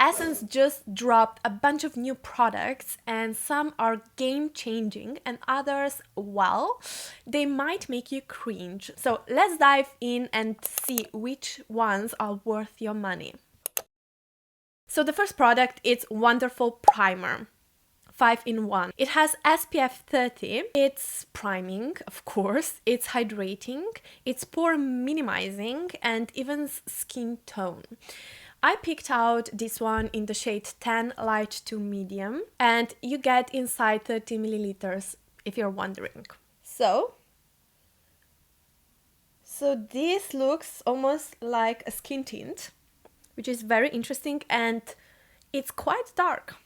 Essence just dropped a bunch of new products, and some are game-changing and others, well, they might make you cringe. So let's dive in and see which ones are worth your money. So the first product is Wonderful Primer. 5-in-1. It has SPF 30, it's priming, of course, it's hydrating, it's pore minimizing, and even skin tone. I picked out this one in the shade 10 light to medium, and you get inside 30 milliliters if you're wondering. So this looks almost like a skin tint, which is very interesting, and it's quite dark.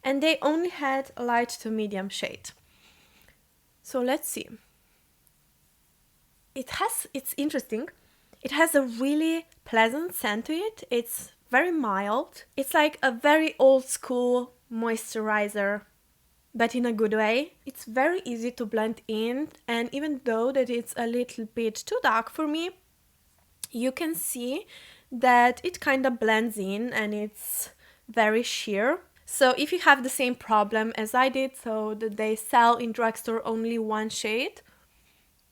And they only had a light to medium shade. So let's see. It's interesting. It has a really pleasant scent to it. It's very mild. It's like a very old school moisturizer, but in a good way. It's very easy to blend in, and even though that it's a little bit too dark for me, you can see that it kind of blends in and it's very sheer. So if you have the same problem as I did, so that they sell in drugstore only one shade,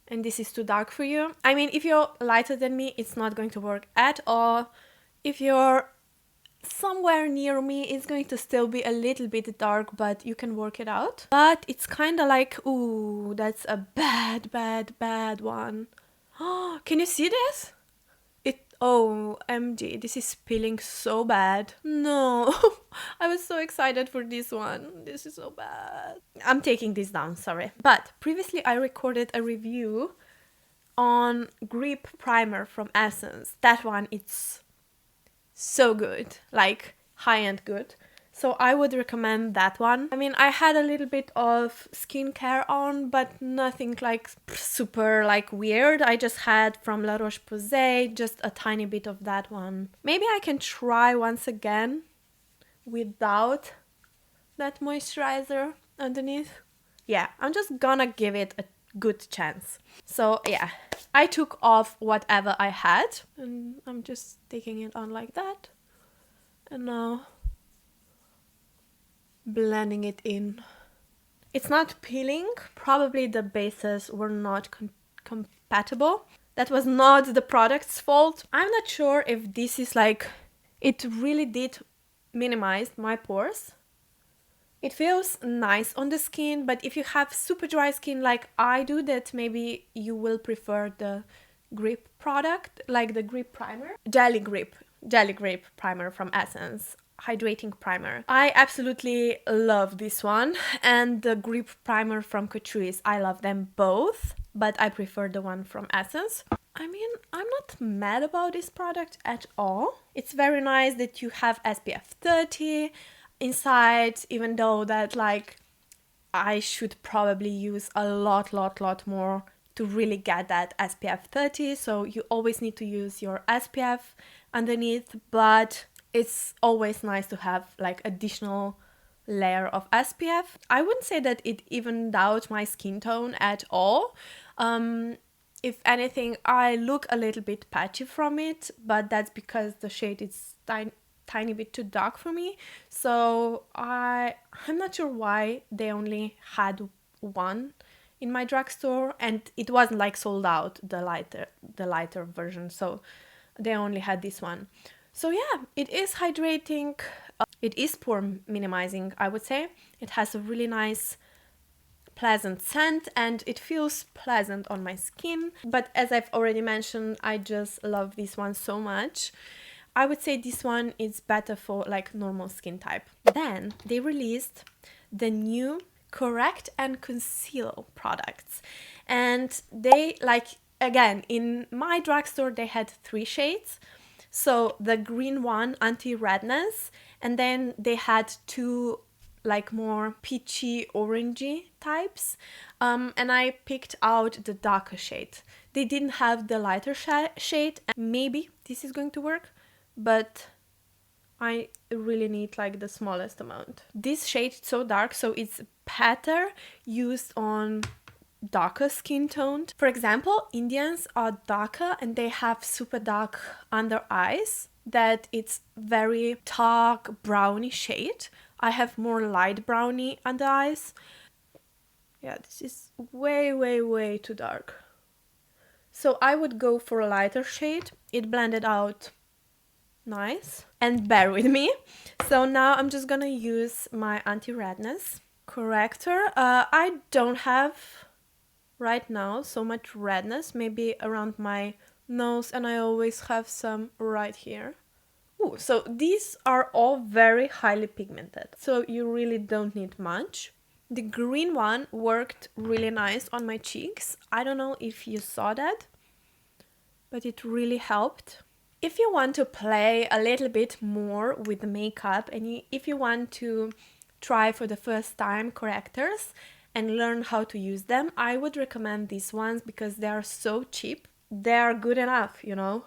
and this is too dark for you. I mean, if you're lighter than me, it's not going to work at all. If you're somewhere near me, it's going to still be a little bit dark, but you can work it out. But it's kind of like, ooh, that's a bad one. Oh, can you see this? Oh, OMG, this is peeling so bad. No, I was so excited for this one. This is so bad. I'm taking this down, sorry. But previously I recorded a review on Grip Primer from Essence. That one, it's so good, like high-end good. So I would recommend that one. I mean, I had a little bit of skincare on, but nothing like super like weird. I just had from La Roche-Posay just a tiny bit of that one. Maybe I can try once again without that moisturizer underneath. Yeah, I'm just gonna give it a good chance. So yeah, I took off whatever I had and I'm just taking it on like that. And now blending it in. It's not peeling. Probably the bases were not compatible. That was not the product's fault. I'm not sure if this is like, it really did minimize my pores. It feels nice on the skin, but if you have super dry skin like I do, that maybe you will prefer the Grip product, like the Grip Primer. Jelly Grip Primer from Essence. Hydrating primer. I absolutely love this one, and the Grip Primer from Catrice. I love them both, but I prefer the one from Essence. I mean, I'm not mad about this product at all. It's very nice that you have SPF 30 inside, even though that like I should probably use a lot more to really get that SPF 30. So you always need to use your SPF underneath, but it's always nice to have like additional layer of SPF. I wouldn't say that it evened out my skin tone at all. If anything, I look a little bit patchy from it, but that's because the shade is tiny bit too dark for me. So I'm not sure why they only had one in my drugstore, and it wasn't like sold out, the lighter version, so they only had this one. So yeah, it is hydrating, it is pore minimizing, I would say. It has a really nice, pleasant scent, and it feels pleasant on my skin. But as I've already mentioned, I just love this one so much. I would say this one is better for like normal skin type. Then they released the new Correct and Conceal products. And they, like, again, in my drugstore, they had 3 shades. So the green one, anti-redness, and then they had 2 like more peachy orangey types, and I picked out the darker shade. They didn't have the lighter shade, and maybe this is going to work, but I really need like the smallest amount. This shade is so dark, so it's better used on darker skin toned. For example, Indians are darker and they have super dark under eyes. that it's very dark brownie shade. I have more light brownie under eyes. Yeah, this is way, way, way too dark. So I would go for a lighter shade. It blended out nice. And bear with me. So now I'm just gonna use my anti-redness corrector. I don't have right now so much redness, maybe around my nose, and I always have some right here. Ooh, so these are all very highly pigmented, so you really don't need much. The green one worked really nice on my cheeks. I don't know if you saw that, but it really helped. If you want to play a little bit more with the makeup and if you want to try for the first time correctors and learn how to use them, I would recommend these ones because they are so cheap. They are good enough, you know,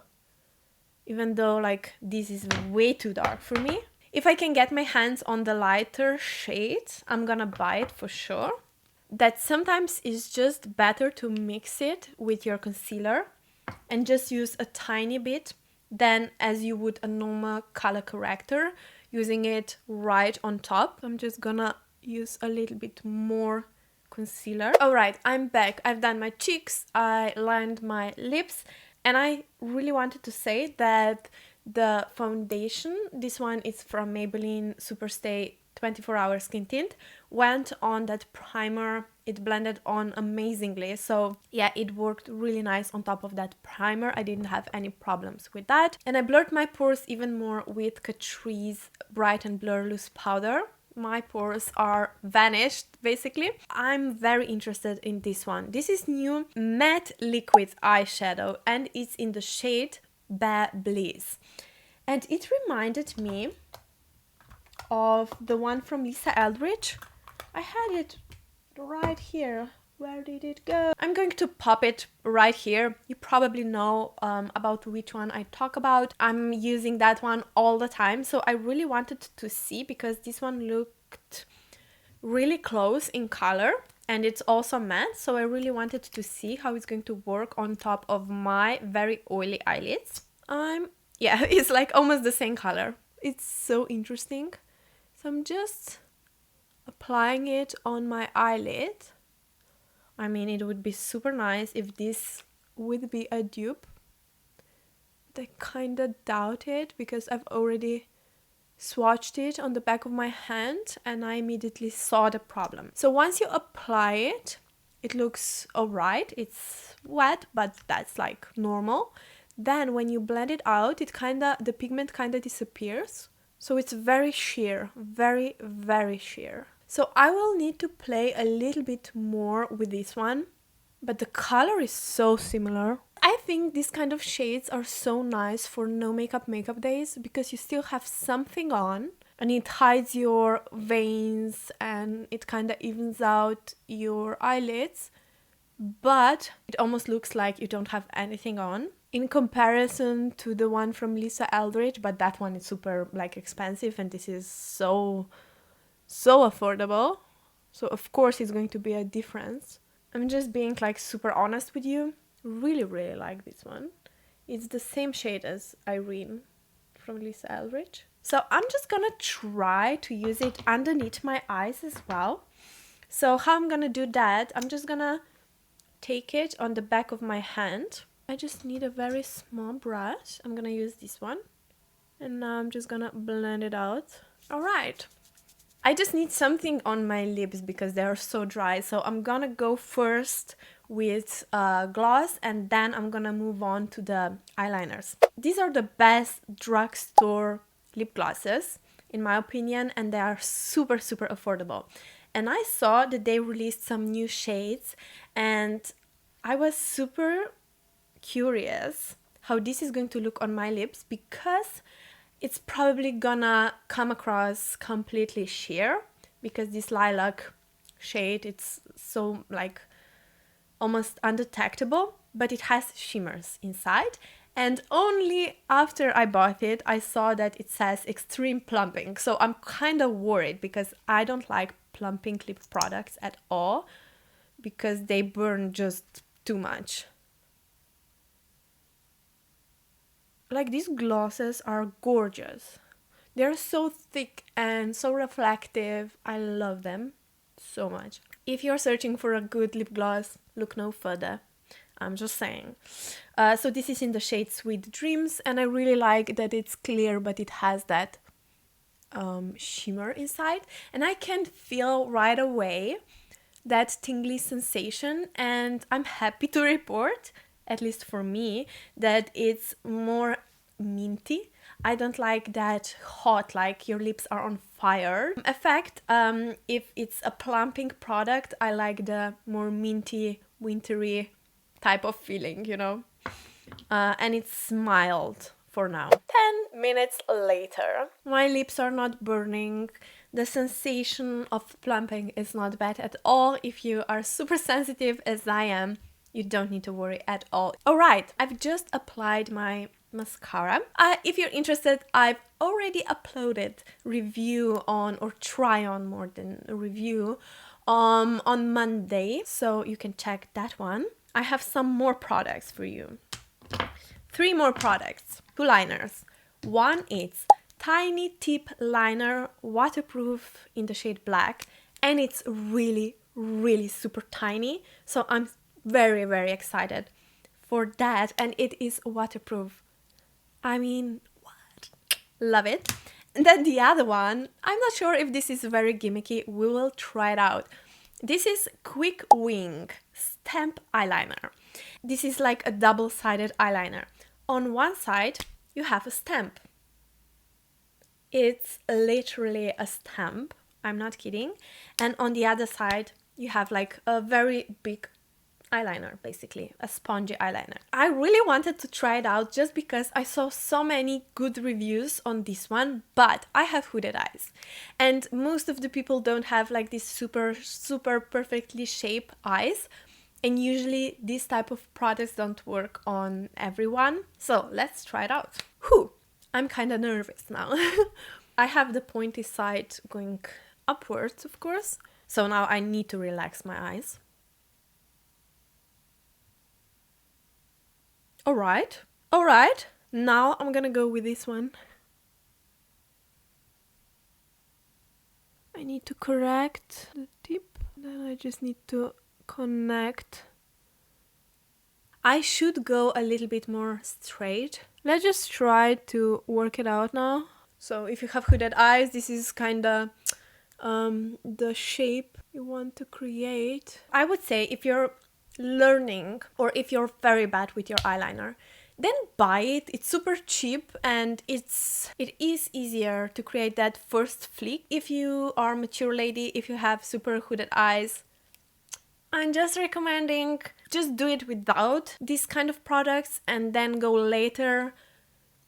even though like this is way too dark for me. If I can get my hands on the lighter shade, I'm gonna buy it for sure. That sometimes is just better to mix it with your concealer and just use a tiny bit than as you would a normal color corrector, using it right on top. I'm just gonna use a little bit more concealer. Alright, I'm back. I've done my cheeks, I lined my lips, and I really wanted to say that the foundation, this one is from Maybelline Superstay 24 Hour Skin Tint, went on that primer. It blended on amazingly, so yeah, it worked really nice on top of that primer. I didn't have any problems with that. And I blurred my pores even more with Catrice Bright and Blur Loose Powder. My pores are vanished, basically. I'm very interested in this one. This is new matte liquid eyeshadow, and it's in the shade Bliss. And it reminded me of the one from Lisa Eldridge. I had it right here. Where did it go? I'm going to pop it right here. You probably know about which one I talk about. I'm using that one all the time, so I really wanted to see because this one looked really close in color and it's also matte, so I really wanted to see how it's going to work on top of my very oily eyelids. Yeah, it's like almost the same color. It's so interesting. So I'm just applying it on my eyelid. I mean, it would be super nice if this would be a dupe. But I kind of doubt it because I've already swatched it on the back of my hand and I immediately saw the problem. So once you apply it, it looks alright. It's wet, but that's like normal. Then when you blend it out, the pigment kind of disappears. So it's very sheer, very, very sheer. So I will need to play a little bit more with this one, but the color is so similar. I think these kind of shades are so nice for no makeup days because you still have something on and it hides your veins and it kind of evens out your eyelids, but it almost looks like you don't have anything on in comparison to the one from Lisa Eldridge, but that one is super like expensive and this is so affordable. So of course it's going to be a difference. I'm just being like super honest with you. Really, really like this one. It's the same shade as Irene from Lisa Eldridge. So I'm just gonna try to use it underneath my eyes as well. So how I'm gonna do that, I'm just gonna take it on the back of my hand. I just need a very small brush. I'm gonna use this one. And now I'm just gonna blend it out. Alright. I just need something on my lips because they are so dry. So I'm gonna go first with gloss and then I'm gonna move on to the eyeliners. These are the best drugstore lip glosses in my opinion, and they are super, super affordable. And I saw that they released some new shades and I was super curious how this is going to look on my lips because it's probably gonna come across completely sheer because this lilac shade, it's so like almost undetectable, but it has shimmers inside. And only after I bought it, I saw that it says extreme plumping. So I'm kind of worried because I don't like plumping lip products at all because they burn just too much. Like, these glosses are gorgeous. They're so thick and so reflective. I love them so much. If you're searching for a good lip gloss, look no further. I'm just saying. So this is in the shade Sweet Dreams, and I really like that it's clear, but it has that shimmer inside. And I can feel right away that tingly sensation, and I'm happy to report, at least for me, that it's more minty. I don't like that hot, like your lips are on fire effect. If it's a plumping product, I like the more minty, wintry type of feeling, you know. And it's mild for now. 10 minutes later, my lips are not burning. The sensation of plumping is not bad at all. If you are super sensitive as I am, you don't need to worry at all. Alright, I've just applied my mascara. If you're interested, I've already uploaded review on, or try on more than a review, on Monday, so you can check that one. I have some more products for you. 3 more products. 2 liners. One is Tiny Tip Liner, waterproof, in the shade black, and it's really, really super tiny, so I'm very, very excited for that, and it is waterproof. I mean, what? Love it. And then the other one, I'm not sure if this is very gimmicky, we will try it out. This is Quick Wing Stamp Eyeliner. This is like a double-sided eyeliner. On one side, you have a stamp. It's literally a stamp, I'm not kidding. And on the other side, you have like a very big eyeliner, basically, a spongy eyeliner. I really wanted to try it out just because I saw so many good reviews on this one, but I have hooded eyes. And most of the people don't have like these super, super perfectly shaped eyes. And usually these type of products don't work on everyone. So let's try it out. Whew, I'm kind of nervous now. I have the pointy side going upwards, of course. So now I need to relax my eyes. Alright, alright. Now I'm gonna go with this one. I need to correct the tip. Then I just need to connect. I should go a little bit more straight. Let's just try to work it out now. So if you have hooded eyes, this is kinda the shape you want to create. I would say if you're learning or if you're very bad with your eyeliner, then buy it. It's super cheap and it is easier to create that first flick. If you are a mature lady, if you have super hooded eyes, I'm just recommending just do it without these kind of products and then go later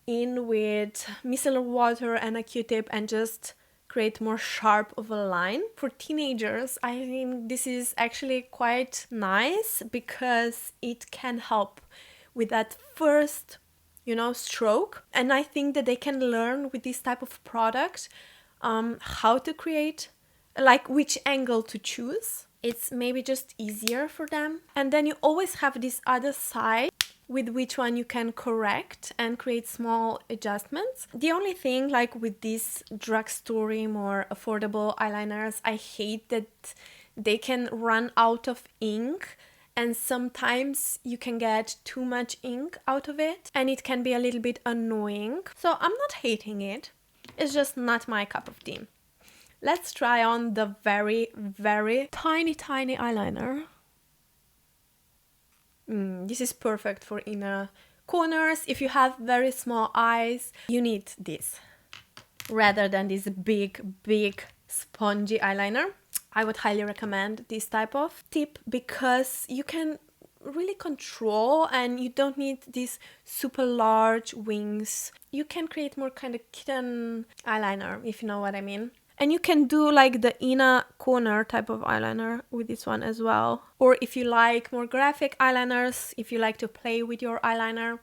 in with micellar water and a Q-tip and just create more sharp of a line. For teenagers, I think this is actually quite nice because it can help with that first, you know, stroke. And I think that they can learn with this type of product how to create, like which angle to choose. It's maybe just easier for them. And then you always have this other side with which one you can correct and create small adjustments. The only thing, like with these drugstore more affordable eyeliners, I hate that they can run out of ink and sometimes you can get too much ink out of it and it can be a little bit annoying. So I'm not hating it, it's just not my cup of tea. Let's try on the very, very tiny eyeliner. This is perfect for inner corners. If you have very small eyes, you need this rather than this big spongy eyeliner. I would highly recommend this type of tip because you can really control and you don't need these super large wings. You can create more kind of kitten eyeliner, if you know what I mean. And you can do like the inner corner type of eyeliner with this one as well. Or if you like more graphic eyeliners, if you like to play with your eyeliner,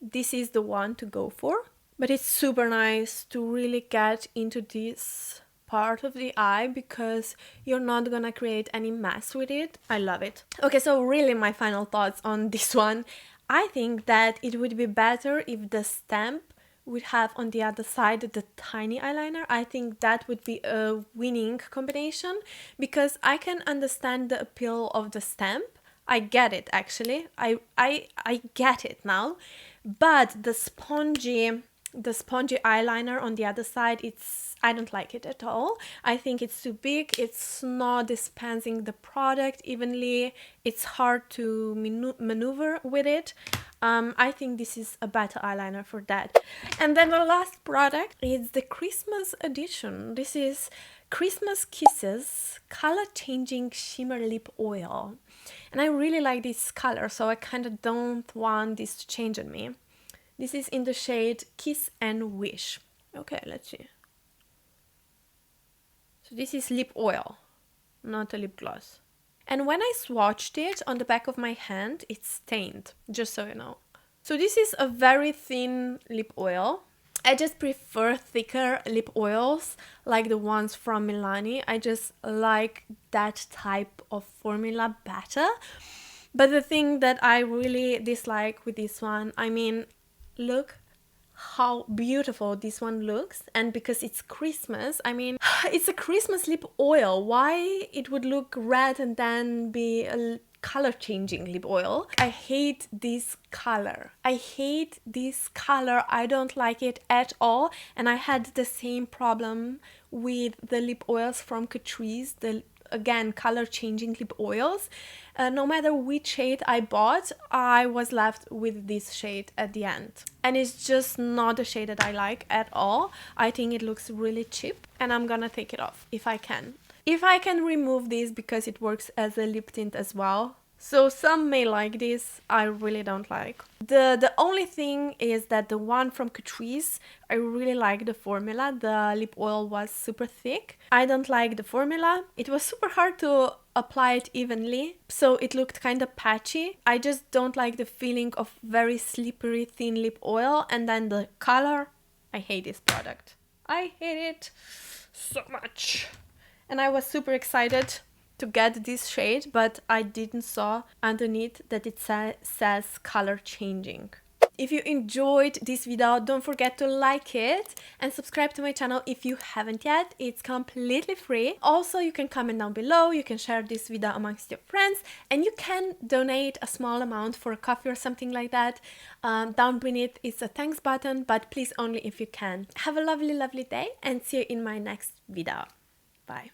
this is the one to go for. But it's super nice to really get into this part of the eye because you're not gonna create any mess with it. I love it. Okay, so really my final thoughts on this one. I think that it would be better if the stamp would have on the other side the tiny eyeliner. I think that would be a winning combination, because I can understand the appeal of the stamp. I get it, actually. I get it now. But the spongy eyeliner on the other side, I don't like it at all. I think it's too big. It's not dispensing the product evenly. It's hard to maneuver with it. I think this is a better eyeliner for that. And then the last product is the Christmas edition. This is Christmas Kisses Color Changing Shimmer Lip Oil. And I really like this color, so I kind of don't want this to change on me. This is in the shade Kiss and Wish. Okay, let's see. So this is lip oil, not a lip gloss. And when I swatched it on the back of my hand, it's stained, just so you know. So this is a very thin lip oil. I just prefer thicker lip oils, like the ones from Milani. I just like that type of formula better. But the thing that I really dislike with this one, I mean, look how beautiful this one looks. And because it's Christmas, I mean, it's a Christmas lip oil. Why it would look red and then be a color changing lip oil? I hate this color. I hate this color. I don't like it at all. And I had the same problem with the lip oils from Catrice, the again color changing lip oils. No matter which shade I bought, I was left with this shade at the end, and it's just not the shade that I like at all. I think it looks really cheap, and I'm gonna take it off if I can remove this, because it works as a lip tint as well. So some may like this, I really don't like. The only thing is that the one from Catrice, I really like the formula. The lip oil was super thick. I don't like the formula. It was super hard to apply it evenly, so it looked kind of patchy. I just don't like the feeling of very slippery thin lip oil. And then the color, I hate this product. I hate it so much. And I was super excited to get this shade, but I didn't saw underneath that it says color changing. If you enjoyed this video, don't forget to like it and subscribe to my channel if you haven't yet. It's completely free. Also, you can comment down below, you can share this video amongst your friends, and you can donate a small amount for a coffee or something like that. Down beneath is a thanks button, but please only if you can. Have a lovely day and see you in my next video. Bye.